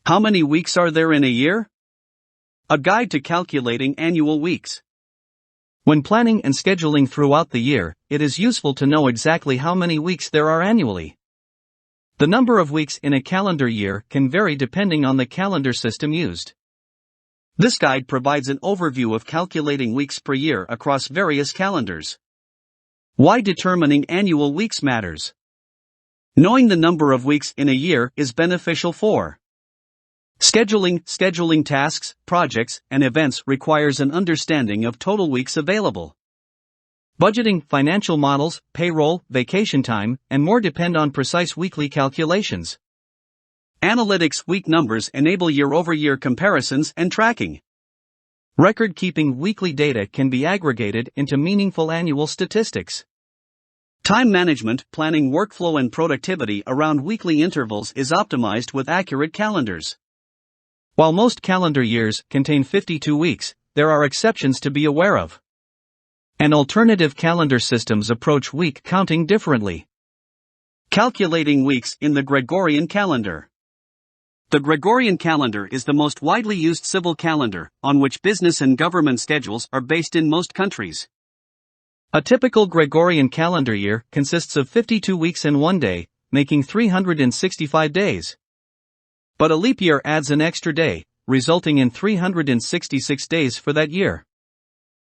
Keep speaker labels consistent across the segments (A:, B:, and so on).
A: How many weeks are there in a year? A guide to calculating annual weeks. When planning and scheduling throughout the year, it is useful to know exactly how many weeks there are annually. The number of weeks in a calendar year can vary depending on the calendar system used. This guide provides an overview of calculating weeks per year across various calendars. Why determining annual weeks matters. Knowing the number of weeks in a year is beneficial for scheduling tasks, projects, and events requires an understanding of total weeks available. Budgeting, financial models, payroll, vacation time, and more depend on precise weekly calculations. Analytics week numbers enable year-over-year comparisons and tracking. Record-keeping weekly data can be aggregated into meaningful annual statistics. Time management, planning workflow and productivity around weekly intervals is optimized with accurate calendars. While most calendar years contain 52 weeks, there are exceptions to be aware of. And alternative calendar systems approach week counting differently. Calculating weeks in the Gregorian calendar. The Gregorian calendar is the most widely used civil calendar, on which business and government schedules are based in most countries. A typical Gregorian calendar year consists of 52 weeks and 1 day, making 365 days. But a leap year adds an extra day, resulting in 366 days for that year.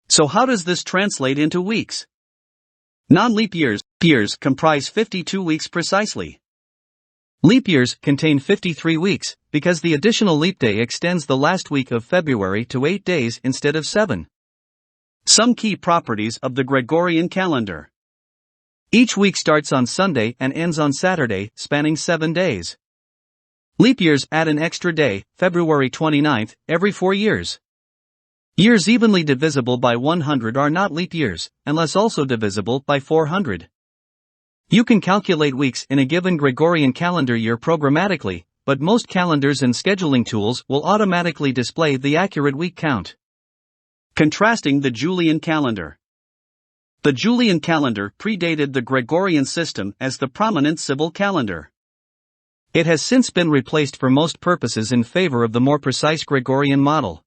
A: So how does this translate into weeks? Non-leap years comprise 52 weeks precisely. Leap years contain 53 weeks, because the additional leap day extends the last week of February to 8 days instead of 7. Some key properties of the Gregorian calendar. Each week starts on Sunday and ends on Saturday, spanning 7 days. Leap years add an extra day, February 29th, every 4 years. Years evenly divisible by 100 are not leap years, unless also divisible by 400. You can calculate weeks in a given Gregorian calendar year programmatically, but most calendars and scheduling tools will automatically display the accurate week count. Contrasting the Julian calendar. The Julian calendar predated the Gregorian system as the prominent civil calendar. It has since been replaced for most purposes in favor of the more precise Gregorian model.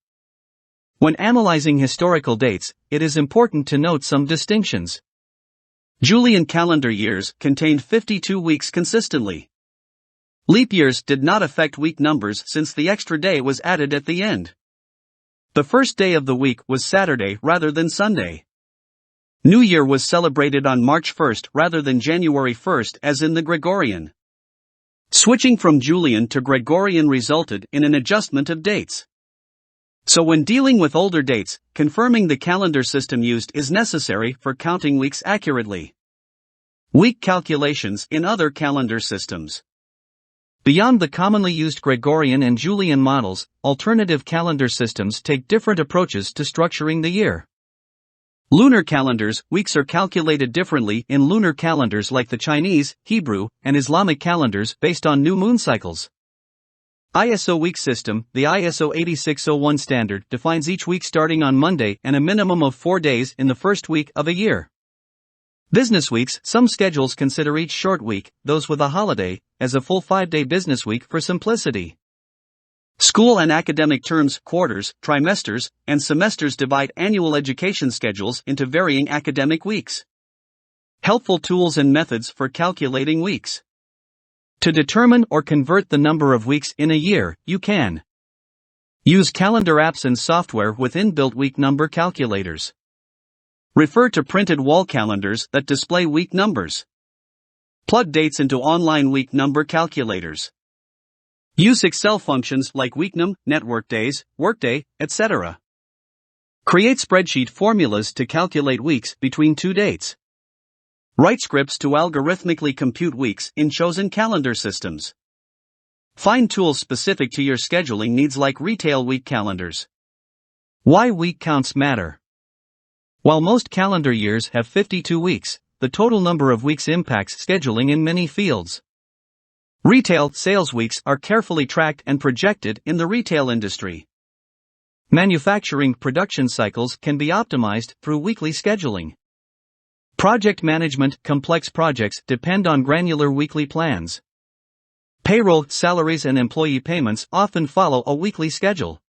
A: When analyzing historical dates, it is important to note some distinctions. Julian calendar years contained 52 weeks consistently. Leap years did not affect week numbers since the extra day was added at the end. The first day of the week was Saturday rather than Sunday. New Year was celebrated on March 1st rather than January 1st as in the Gregorian. Switching from Julian to Gregorian resulted in an adjustment of dates. So when dealing with older dates, confirming the calendar system used is necessary for counting weeks accurately. Week calculations in other calendar systems. Beyond the commonly used Gregorian and Julian models, alternative calendar systems take different approaches to structuring the year. Lunar calendars, weeks are calculated differently in lunar calendars like the Chinese, Hebrew, and Islamic calendars based on new moon cycles. ISO week system, the ISO 8601 standard defines each week starting on Monday and a minimum of 4 days in the first week of a year. Business weeks, some schedules consider each short week, those with a holiday, as a full 5-day business week for simplicity. School and academic terms, quarters, trimesters, and semesters divide annual education schedules into varying academic weeks. Helpful tools and methods for calculating weeks. To determine or convert the number of weeks in a year, you can use calendar apps and software with inbuilt week number calculators. Refer to printed wall calendars that display week numbers. Plug dates into online week number calculators. Use Excel functions like weeknum, network days, workday, etc. Create spreadsheet formulas to calculate weeks between 2 dates. Write scripts to algorithmically compute weeks in chosen calendar systems. Find tools specific to your scheduling needs like retail week calendars. Why week counts matter. While most calendar years have 52 weeks, the total number of weeks impacts scheduling in many fields. Retail sales weeks are carefully tracked and projected in the retail industry. Manufacturing production cycles can be optimized through weekly scheduling. Project management, complex projects depend on granular weekly plans. Payroll, salaries, and employee payments often follow a weekly schedule.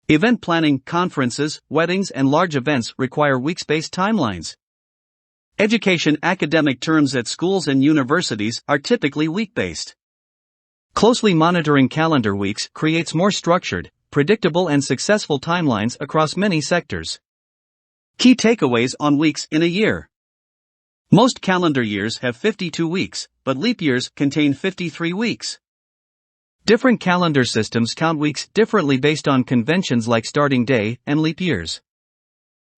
A: Event planning, conferences, weddings, and large events require weeks-based timelines. Education, academic terms at schools and universities are typically week-based. Closely monitoring calendar weeks creates more structured, predictable, and successful timelines across many sectors. Key takeaways on weeks in a year. Most calendar years have 52 weeks, but leap years contain 53 weeks. Different calendar systems count weeks differently based on conventions like starting day and leap years.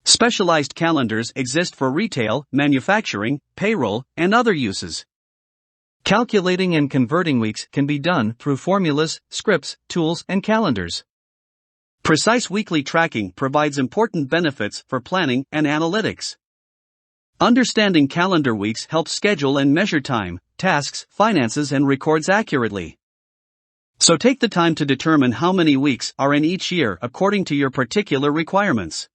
A: Specialized calendars exist for retail, manufacturing, payroll, and other uses. Calculating and converting weeks can be done through formulas, scripts, tools, and calendars. Precise weekly tracking provides important benefits for planning and analytics. Understanding calendar weeks helps schedule and measure time, tasks, finances, and records accurately. So take the time to determine how many weeks are in each year according to your particular requirements.